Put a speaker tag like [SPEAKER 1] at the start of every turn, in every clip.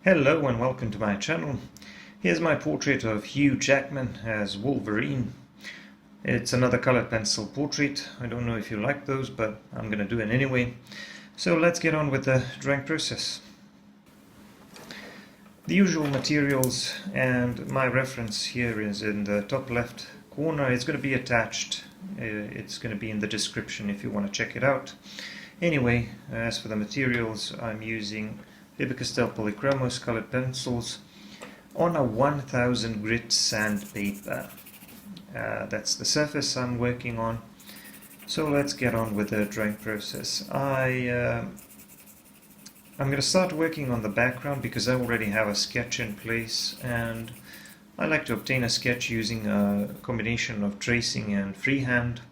[SPEAKER 1] Hello and welcome to my channel. Here's my portrait of Hugh Jackman as Wolverine. It's another colored pencil portrait. I don't know if you like those, but I'm gonna do it anyway. So let's get on with the drawing process. The usual materials, and my reference here is in the top left corner. It's going to be attached. It's going to be in the description if you want to check it out. Anyway, as for the materials, I'm using Faber-Castell Polychromos colored pencils on a 1000 grit sandpaper. That's the surface I'm working on. So let's get on with the drawing process. I'm going to start working on the background because I already have a sketch in place, and I like to obtain a sketch using a combination of tracing and freehand.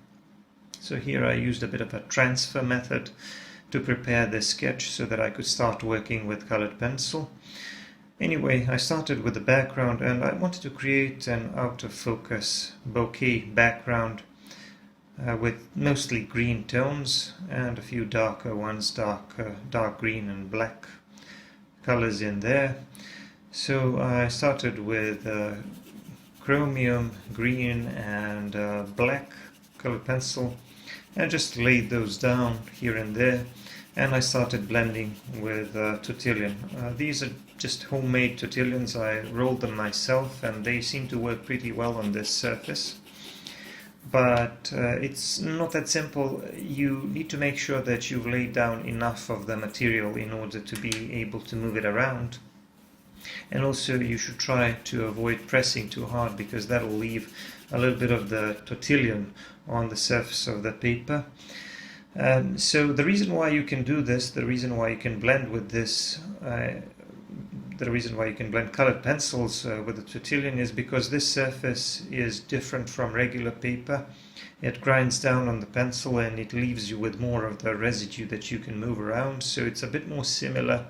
[SPEAKER 1] So here I used a bit of a transfer method to prepare this sketch so that I could start working with colored pencil. Anyway, I started with the background and I wanted to create an out of focus bokeh background with mostly green tones and a few darker ones, dark green and black colors in there. So I started with chromium, green and black colored pencil and just laid those down here and there, and I started blending with tortillon. These are just homemade tortillons. I rolled them myself and they seem to work pretty well on this surface. But it's not that simple. You need to make sure that you've laid down enough of the material in order to be able to move it around. And also you should try to avoid pressing too hard because that'll leave a little bit of the tortillon on the surface of the paper. So the reason why you can do this, the reason why you can blend with this, the reason why you can blend colored pencils with the tortillon is because this surface is different from regular paper. It grinds down on the pencil and it leaves you with more of the residue that you can move around, so it's a bit more similar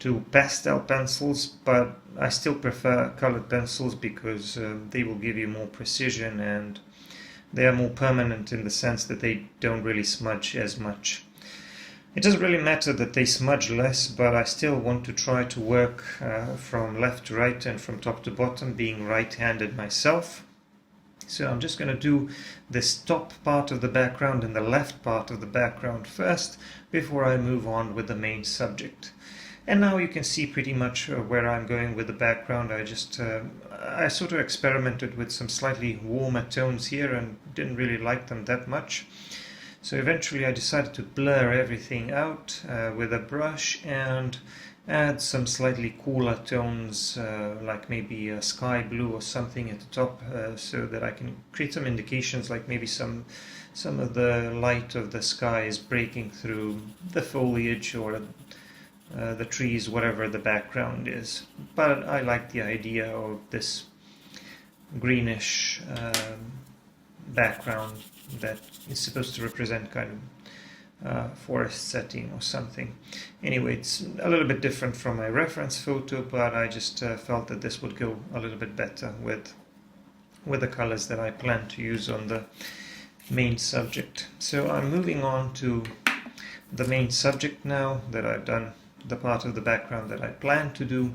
[SPEAKER 1] to pastel pencils, but I still prefer colored pencils because they will give you more precision and they are more permanent in the sense that they don't really smudge as much. It doesn't really matter that they smudge less, but I still want to try to work from left to right and from top to bottom, being right-handed myself. So I'm just going to do this top part of the background and the left part of the background first before I move on with the main subject. And now you can see pretty much where I'm going with the background. I sort of experimented with some slightly warmer tones here and didn't really like them that much. So eventually I decided to blur everything out with a brush and add some slightly cooler tones, like maybe a sky blue or something at the top, so that I can create some indications, like maybe some of the light of the sky is breaking through the foliage or the trees, whatever the background is. But I like the idea of this greenish background that is supposed to represent kind of forest setting or something. Anyway, it's a little bit different from my reference photo, but I just felt that this would go a little bit better with the colors that I plan to use on the main subject. So I'm moving on to the main subject now that I've done the part of the background that I plan to do.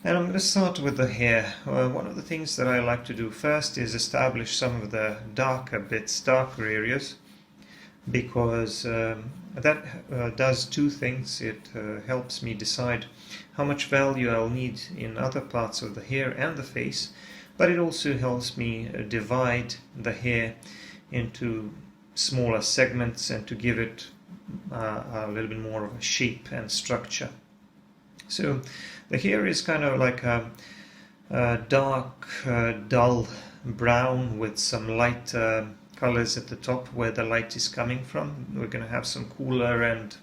[SPEAKER 1] And I'm going to start with the hair. One of the things that I like to do first is establish some of the darker bits, darker areas, because that does two things. It helps me decide how much value I'll need in other parts of the hair and the face, but it also helps me divide the hair into smaller segments and to give it a little bit more of a shape and structure. So the hair is kind of like a dark, dull brown with some light colors at the top where the light is coming from. We're going to have some cooler and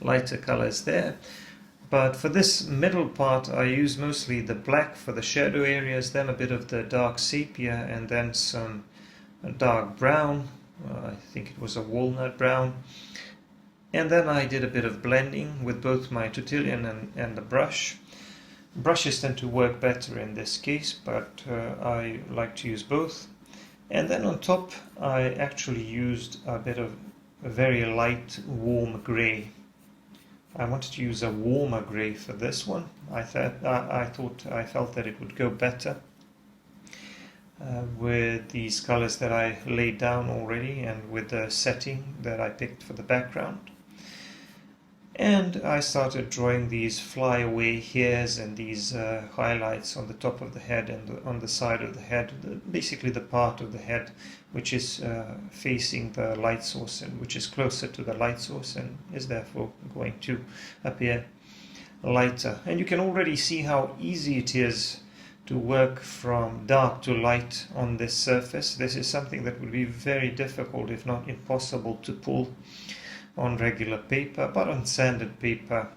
[SPEAKER 1] lighter colors there. But for this middle part I use mostly the black for the shadow areas, then a bit of the dark sepia and then some dark brown. I think it was a walnut brown. And then I did a bit of blending with both my tortillon and the brush. Brushes tend to work better in this case, but I like to use both. And then on top I actually used a bit of a very light warm grey I wanted to use a warmer grey for this one. I felt that it would go better with these colors that I laid down already and with the setting that I picked for the background. And I started drawing these flyaway hairs and these highlights on the top of the head and on the side of the head, basically the part of the head which is facing the light source and which is closer to the light source and is therefore going to appear lighter. And you can already see how easy it is to work from dark to light on this surface. This is something that would be very difficult, if not impossible, to pull on regular paper, but on sanded paper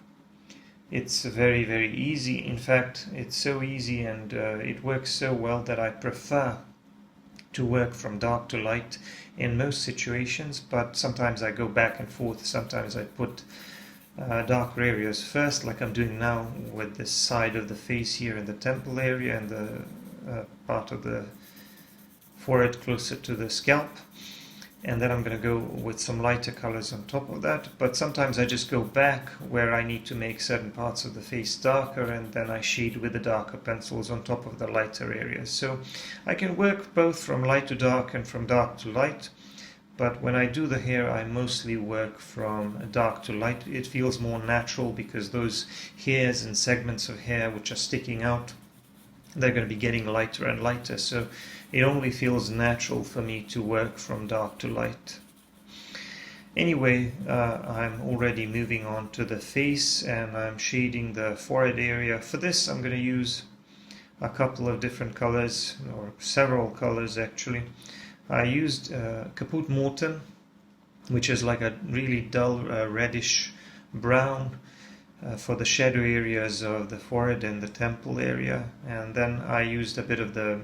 [SPEAKER 1] it's very, very easy. In fact, it's so easy and it works so well that I prefer to work from dark to light in most situations, but sometimes I go back and forth. Sometimes I put darker areas first, like I'm doing now with this side of the face here in the temple area and the part of the forehead closer to the scalp. And then I'm going to go with some lighter colors on top of that. But sometimes I just go back where I need to make certain parts of the face darker, and then I shade with the darker pencils on top of the lighter areas. So I can work both from light to dark and from dark to light. But when I do the hair, I mostly work from dark to light. It feels more natural because those hairs and segments of hair which are sticking out, they're going to be getting lighter and lighter. So it only feels natural for me to work from dark to light. Anyway, I'm already moving on to the face and I'm shading the forehead area. For this I'm going to use a couple of different colors, or several colors actually. I used Caput Morten, which is like a really dull reddish brown for the shadow areas of the forehead and the temple area. And then I used a bit of the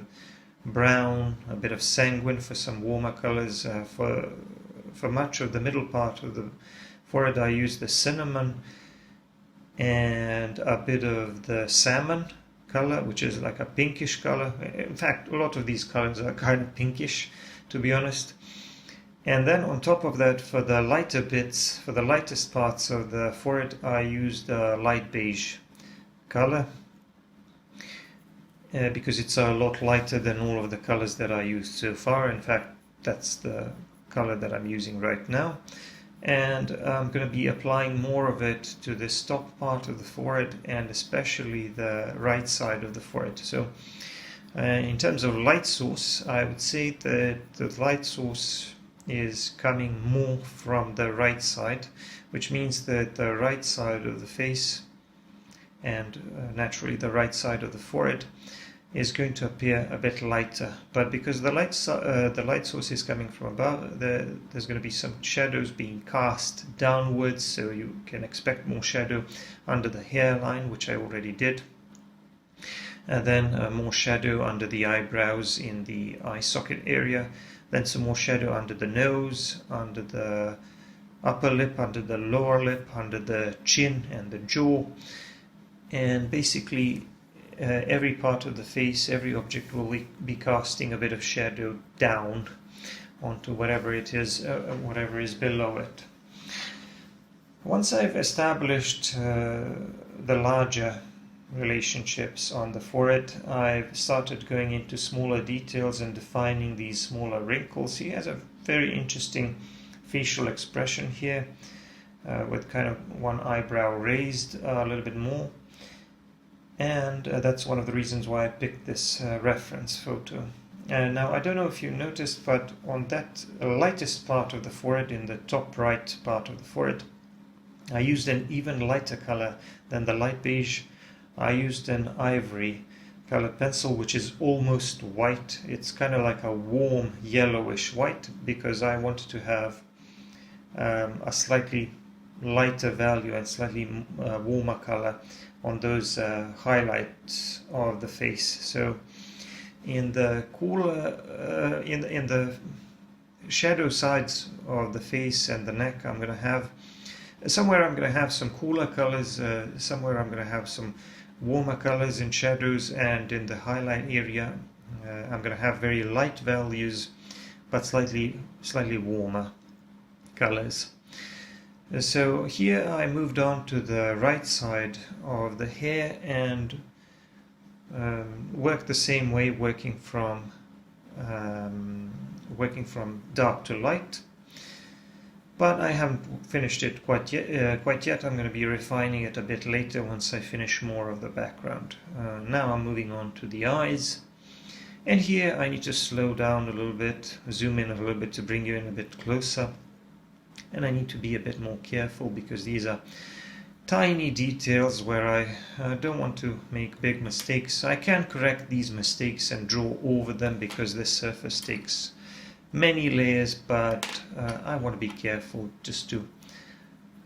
[SPEAKER 1] brown, a bit of sanguine for some warmer colors. For much of the middle part of the forehead I used the cinnamon and a bit of the salmon color, which is like a pinkish color. In fact, a lot of these colors are kind of pinkish, to be honest. And then on top of that, for the lighter bits, for the lightest parts of the forehead, I used a light beige color. Because it's a lot lighter than all of the colors that I used so far. In fact, that's the color that I'm using right now. And I'm going to be applying more of it to this top part of the forehead and especially the right side of the forehead. So in terms of light source, I would say that the light source is coming more from the right side, which means that the right side of the face and naturally the right side of the forehead is going to appear a bit lighter. But because the light source is coming from above, there's going to be some shadows being cast downwards, so you can expect more shadow under the hairline, which I already did. And then more shadow under the eyebrows in the eye socket area, then some more shadow under the nose, under the upper lip, under the lower lip, under the chin and the jaw. And basically every part of the face, every object will be casting a bit of shadow down onto whatever it is, whatever is below it. Once I've established the larger relationships on the forehead, I've started going into smaller details and defining these smaller wrinkles. He has a very interesting facial expression here with kind of one eyebrow raised a little bit more. And that's one of the reasons why I picked this reference photo. Now, I don't know if you noticed, but on that lightest part of the forehead, in the top right part of the forehead, I used an even lighter color than the light beige. I used an ivory colored pencil, which is almost white. It's kind of like a warm yellowish white, because I wanted to have a slightly lighter value and slightly warmer color on those highlights of the face. So in the cooler, in the shadow sides of the face and the neck, I'm going to have somewhere I'm going to have some cooler colors, somewhere I'm going to have some warmer colors in shadows, and in the highlight area I'm going to have very light values but slightly warmer colors. So here I moved on to the right side of the hair and worked the same way, working from dark to light. But I haven't finished it quite yet. I'm going to be refining it a bit later once I finish more of the background. Now I'm moving on to the eyes. And here I need to slow down a little bit, zoom in a little bit to bring you in a bit closer. And I need to be a bit more careful because these are tiny details where I don't want to make big mistakes. I can correct these mistakes and draw over them because this surface takes many layers, but I want to be careful just to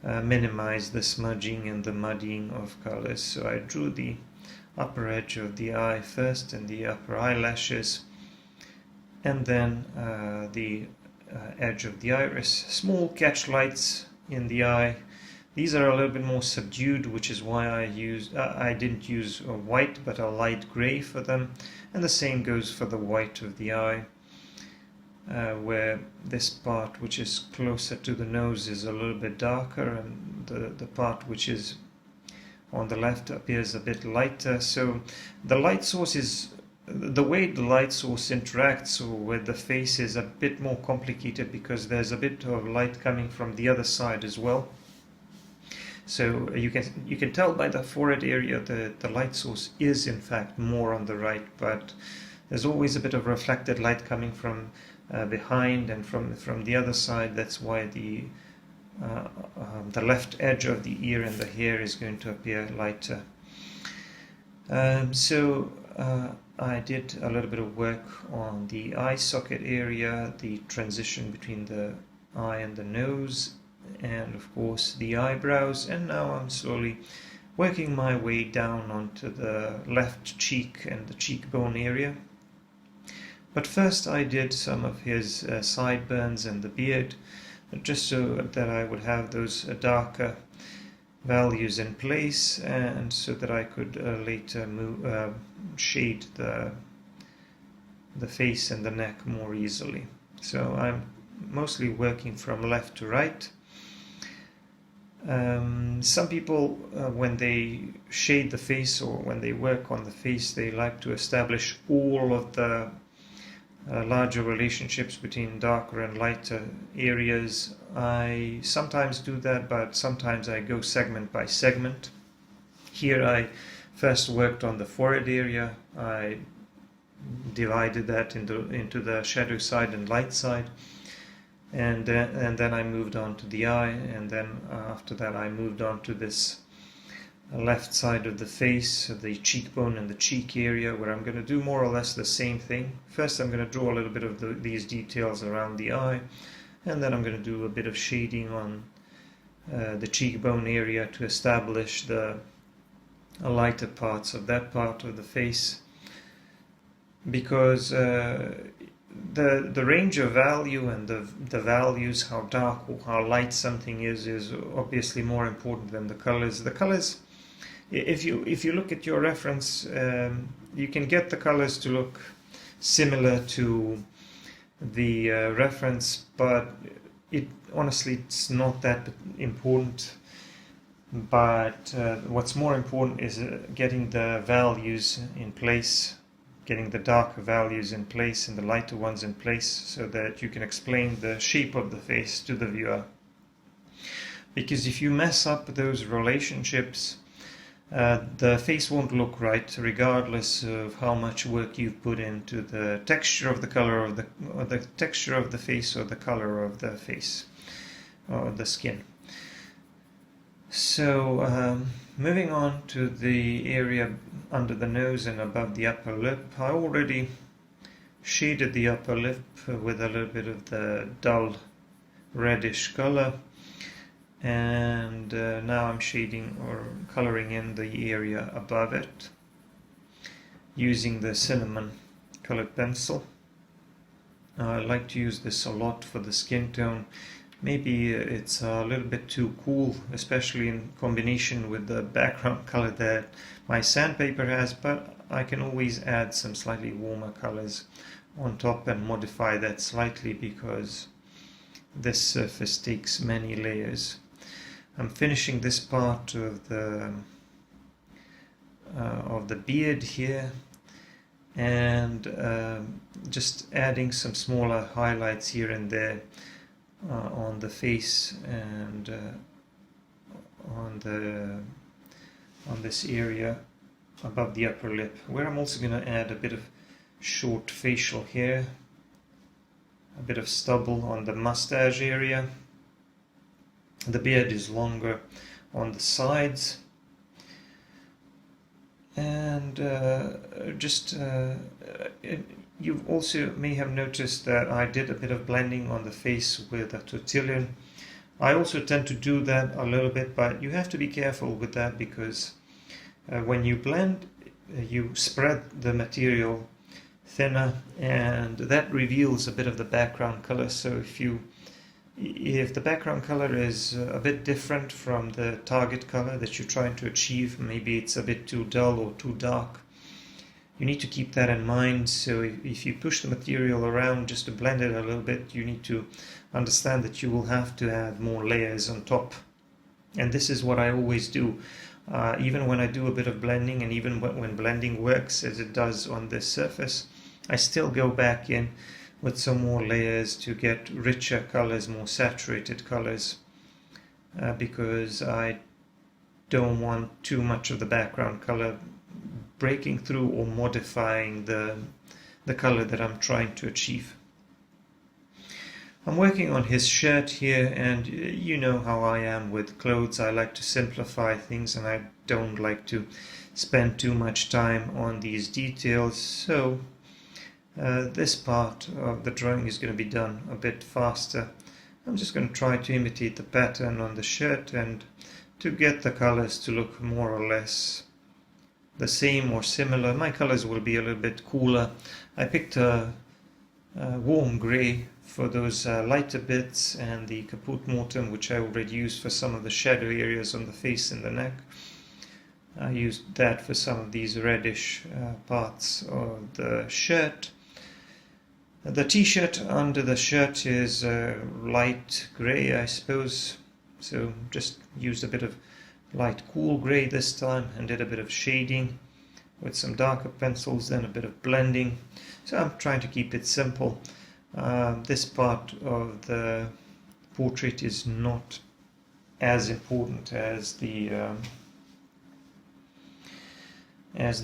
[SPEAKER 1] minimize the smudging and the muddying of colors. So I drew the upper edge of the eye first and the upper eyelashes, and then the edge of the iris. Small catch lights in the eye. These are a little bit more subdued, which is why I didn't use a white but a light gray for them, and the same goes for the white of the eye, where this part which is closer to the nose is a little bit darker and the part which is on the left appears a bit lighter. So the light source is the way the light source interacts with the face is a bit more complicated because there's a bit of light coming from the other side as well. So you can tell by the forehead area that the light source is in fact more on the right, but there's always a bit of reflected light coming from behind and from the other side. That's why the left edge of the ear and the hair is going to appear lighter. I did a little bit of work on the eye socket area, the transition between the eye and the nose, and of course the eyebrows, and now I'm slowly working my way down onto the left cheek and the cheekbone area. But first I did some of his sideburns and the beard, just so that I would have those darker values in place, and so that I could later shade the face and the neck more easily. So I'm mostly working from left to right. Some people, when they shade the face or when they work on the face, they like to establish all of the larger relationships between darker and lighter areas. I sometimes do that, but sometimes I go segment by segment. Here I first worked on the forehead area. I divided that into the shadow side and light side, and then I moved on to the eye, and then after that I moved on to this left side of the face, the cheekbone and the cheek area, where I'm going to do more or less the same thing. First I'm going to draw a little bit of these details around the eye, and then I'm going to do a bit of shading on the cheekbone area to establish the lighter parts of that part of the face, because the range of value and the values, how dark or how light something is obviously more important than the colors. The colors, if you look at your reference, you can get the colors to look similar to the reference, but honestly it's not that important. But what's more important is getting the values in place, getting the darker values in place and the lighter ones in place, so that you can explain the shape of the face to the viewer. Because if you mess up those relationships, the face won't look right, regardless of how much work you've put into the texture of the color of the texture of the face or the color of the face or the skin. So moving on to the area under the nose and above the upper lip, I already shaded the upper lip with a little bit of the dull reddish color, and now I'm shading or coloring in the area above it using the cinnamon colored pencil. I like to use this a lot for the skin tone. Maybe it's a little bit too cool, especially in combination with the background color that my sandpaper has, but I can always add some slightly warmer colors on top and modify that slightly, because this surface takes many layers. I'm finishing this part of the beard here, and just adding some smaller highlights here and there on the face and on this area above the upper lip, where I'm also going to add a bit of short facial hair, a bit of stubble on the mustache area. The beard is longer on the sides, and you also may have noticed that I did a bit of blending on the face with a tortillon. I also tend to do that a little bit, but you have to be careful with that, because when you blend, you spread the material thinner, and that reveals a bit of the background color. So if the background color is a bit different from the target color that you're trying to achieve, maybe it's a bit too dull or too dark, you need to keep that in mind. So if you push the material around just to blend it a little bit, you need to understand that you will have to add more layers on top. And this is what I always do. Even when I do a bit of blending, and even when blending works as it does on this surface, I still go back in with some more layers to get richer colors, more saturated colors, because I don't want too much of the background color breaking through or modifying the color that I'm trying to achieve. I'm working on his shirt here, and you know how I am with clothes. I like to simplify things, and I don't like to spend too much time on these details. So this part of the drawing is going to be done a bit faster. I'm just going to try to imitate the pattern on the shirt and to get the colors to look more or less the same or similar. My colors will be a little bit cooler. I picked a warm gray for those lighter bits, and the caput mortem, which I already used for some of the shadow areas on the face and the neck. I used that for some of these reddish parts of the shirt. The t-shirt under the shirt is light grey, I suppose, so just used a bit of light cool grey this time and did a bit of shading with some darker pencils, then a bit of blending. So I'm trying to keep it simple. This part of the portrait is not as important as the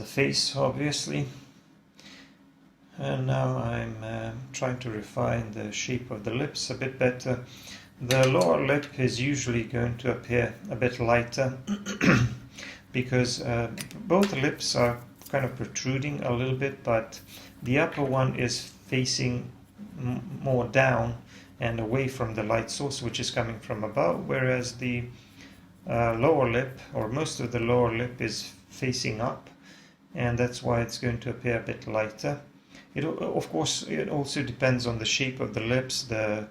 [SPEAKER 1] face, obviously. And now I'm trying to refine the shape of the lips a bit better. The lower lip is usually going to appear a bit lighter because both lips are kind of protruding a little bit, but the upper one is facing more down and away from the light source, which is coming from above, whereas the lower lip, or most of the lower lip, is facing up, and that's why it's going to appear a bit lighter. Of course, it also depends on the shape of the lips, the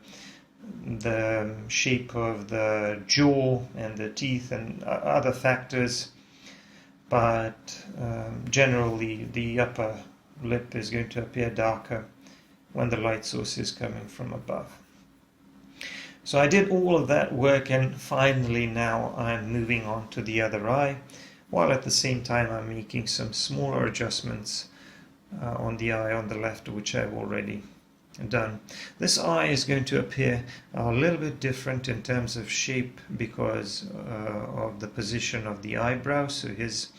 [SPEAKER 1] shape of the jaw and the teeth and other factors, but generally the upper lip is going to appear darker when the light source is coming from above. So I did all of that work, and finally now I'm moving on to the other eye, while at the same time I'm making some smaller adjustments on the eye on the left, which I've already done. This eye is going to appear a little bit different in terms of shape because of the position of the eyebrow. So his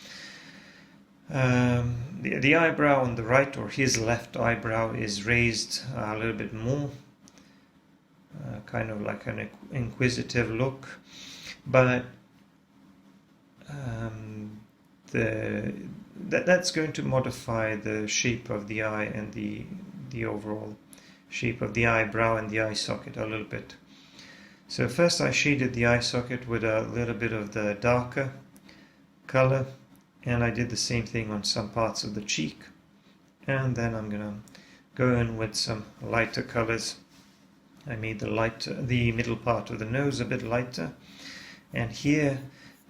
[SPEAKER 1] the eyebrow on the right, or his left eyebrow, is raised a little bit more, kind of like an inquisitive look, but that's going to modify the shape of the eye and the overall shape of the eyebrow and the eye socket a little bit. So first I shaded the eye socket with a little bit of the darker color, and I did the same thing on some parts of the cheek, and then I'm gonna go in with some lighter colors. I made the middle part of the nose a bit lighter, and here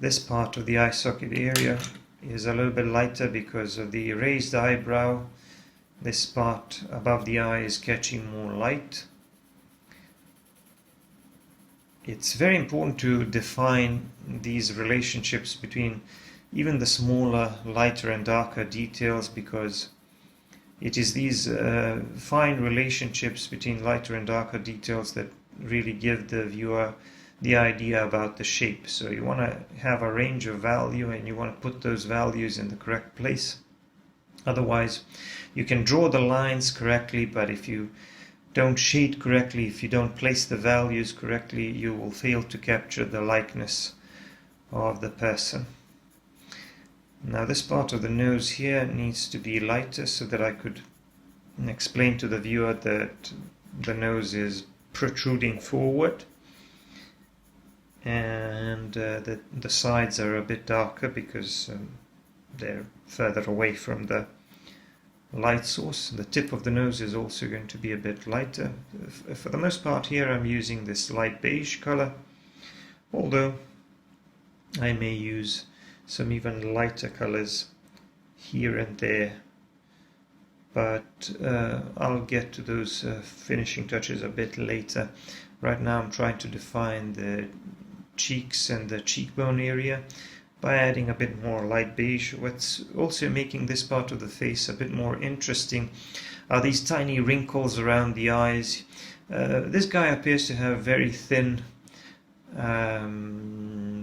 [SPEAKER 1] this part of the eye socket area is a little bit lighter because of the raised eyebrow. This part above the eye is catching more light, it's very important to define these relationships between even the smaller, lighter and darker details, because it is these fine relationships between lighter and darker details that really give the viewer the idea about the shape. So you want to have a range of value and you want to put those values in the correct place. Otherwise, you can draw the lines correctly, but if you don't shade correctly, if you don't place the values correctly, you will fail to capture the likeness of the person. Now this part of the nose here needs to be lighter so that I could explain to the viewer that the nose is protruding forward, and that the sides are a bit darker because they're further away from the light source. The tip of the nose is also going to be a bit lighter. For the most part here I'm using this light beige color, although I may use some even lighter colors here and there, but I'll get to those finishing touches a bit later. Right now I'm trying to define the cheeks and the cheekbone area by adding a bit more light beige. What's also making this part of the face a bit more interesting are these tiny wrinkles around the eyes. This guy appears to have very thin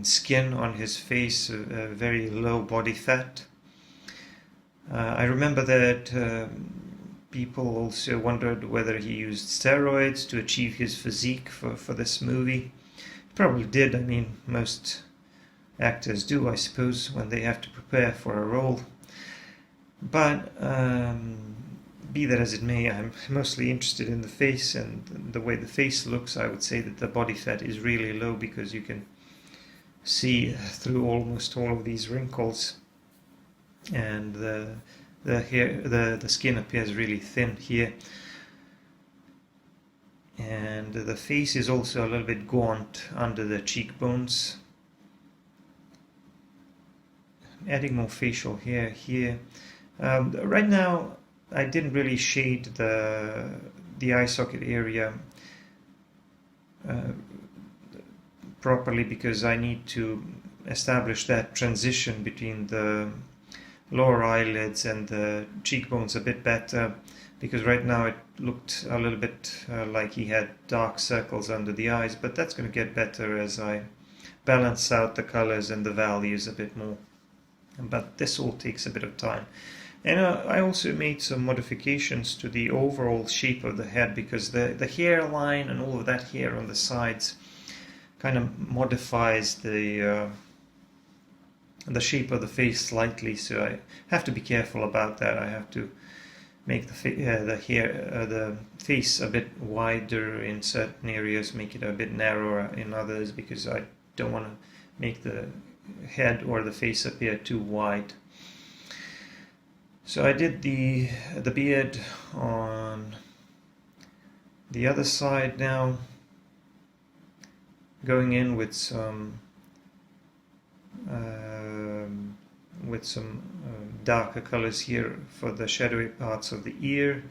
[SPEAKER 1] skin on his face, very low body fat. I remember that people also wondered whether he used steroids to achieve his physique for this movie. He probably did. I mean, most actors do, I suppose, when they have to prepare for a role. But be that as it may, I'm mostly interested in the face and the way the face looks. I would say that the body fat is really low because you can see through almost all of these wrinkles, and the skin appears really thin here, and the face is also a little bit gaunt under the cheekbones. Adding more facial hair here. Right now I didn't really shade the eye socket area properly because I need to establish that transition between the lower eyelids and the cheekbones a bit better, because right now it looked a little bit like he had dark circles under the eyes, but that's going to get better as I balance out the colors and the values a bit more. But this all takes a bit of time. And I also made some modifications to the overall shape of the head, because the hairline and all of that hair on the sides kind of modifies the shape of the face slightly, so I have to be careful about that. I have to make the face a bit wider in certain areas, make it a bit narrower in others, because I don't want to make the head or the face appear too wide. So I did the beard on the other side now, going in with some darker colors here for the shadowy parts of the ear.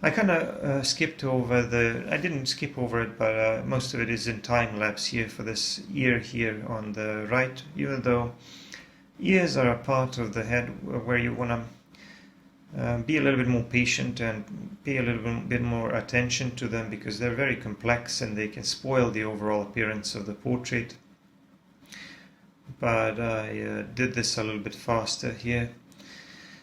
[SPEAKER 1] I kind of skipped over I didn't skip over it, but most of it is in time lapse here for this ear here on the right, even though ears are a part of the head where you want to be a little bit more patient and pay a little bit more attention to them, because they're very complex and they can spoil the overall appearance of the portrait. But I did this a little bit faster here.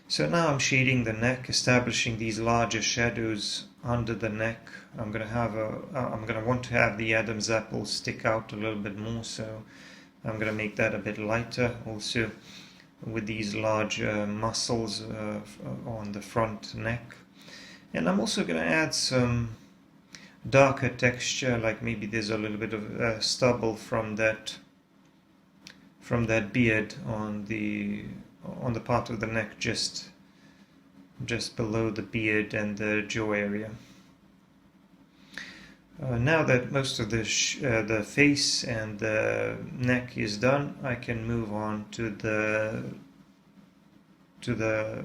[SPEAKER 1] So now I'm shading the neck, establishing these larger shadows under the neck. I'm going to want to have the Adam's apple stick out a little bit more, so I'm going to make that a bit lighter also, with these large muscles on the front neck. And I'm also going to add some darker texture, like maybe there's a little bit of stubble from that beard on the part of the neck just below the beard and the jaw area. Now that most of the face and the neck is done, I can move on to the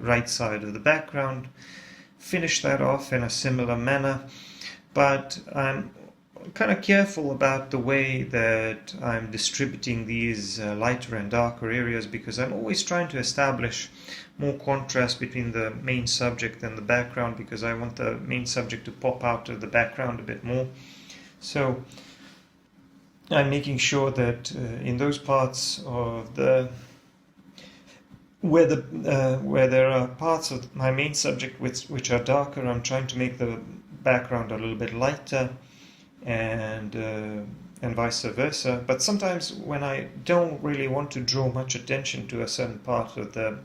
[SPEAKER 1] right side of the background, finish that off in a similar manner, but I'm kind of careful about the way that I'm distributing these lighter and darker areas, because I'm always trying to establish more contrast between the main subject and the background, because I want the main subject to pop out of the background a bit more. So I'm making sure that in those parts of where there are parts of my main subject which are darker, I'm trying to make the background a little bit lighter, and vice versa. But sometimes when I don't really want to draw much attention to a certain part of the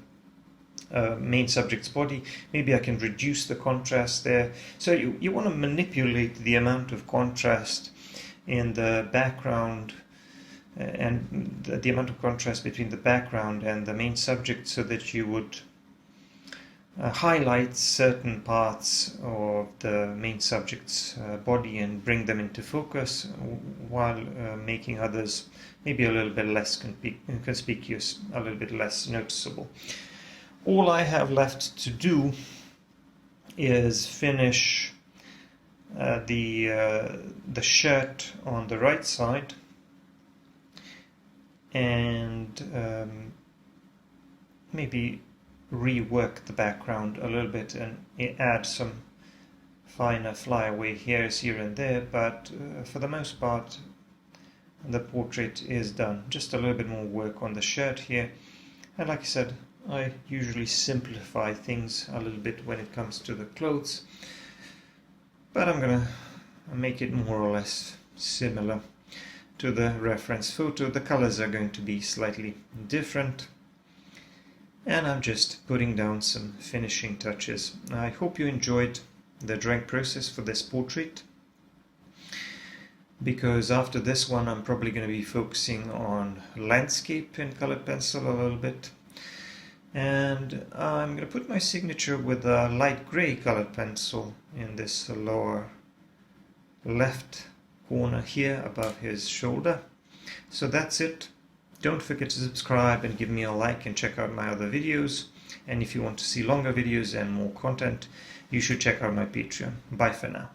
[SPEAKER 1] main subject's body, maybe I can reduce the contrast there. So you want to manipulate the amount of contrast in the background and the amount of contrast between the background and the main subject, so that you would highlight certain parts of the main subject's body and bring them into focus, while making others maybe a little bit less conspicuous, a little bit less noticeable. All I have left to do is finish the shirt on the right side, and maybe rework the background a little bit and add some finer flyaway hairs here and there, but for the most part the portrait is done. Just a little bit more work on the shirt here, and like I said, I usually simplify things a little bit when it comes to the clothes, but I'm gonna make it more or less similar to the reference photo. The colors are going to be slightly different, and I'm just putting down some finishing touches. I hope you enjoyed the drawing process for this portrait, because after this one I'm probably going to be focusing on landscape in colored pencil a little bit, and I'm going to put my signature with a light gray colored pencil in this lower left corner here above his shoulder. So that's it. Don't forget to subscribe and give me a like, and check out my other videos. And if you want to see longer videos and more content, you should check out my Patreon. Bye for now.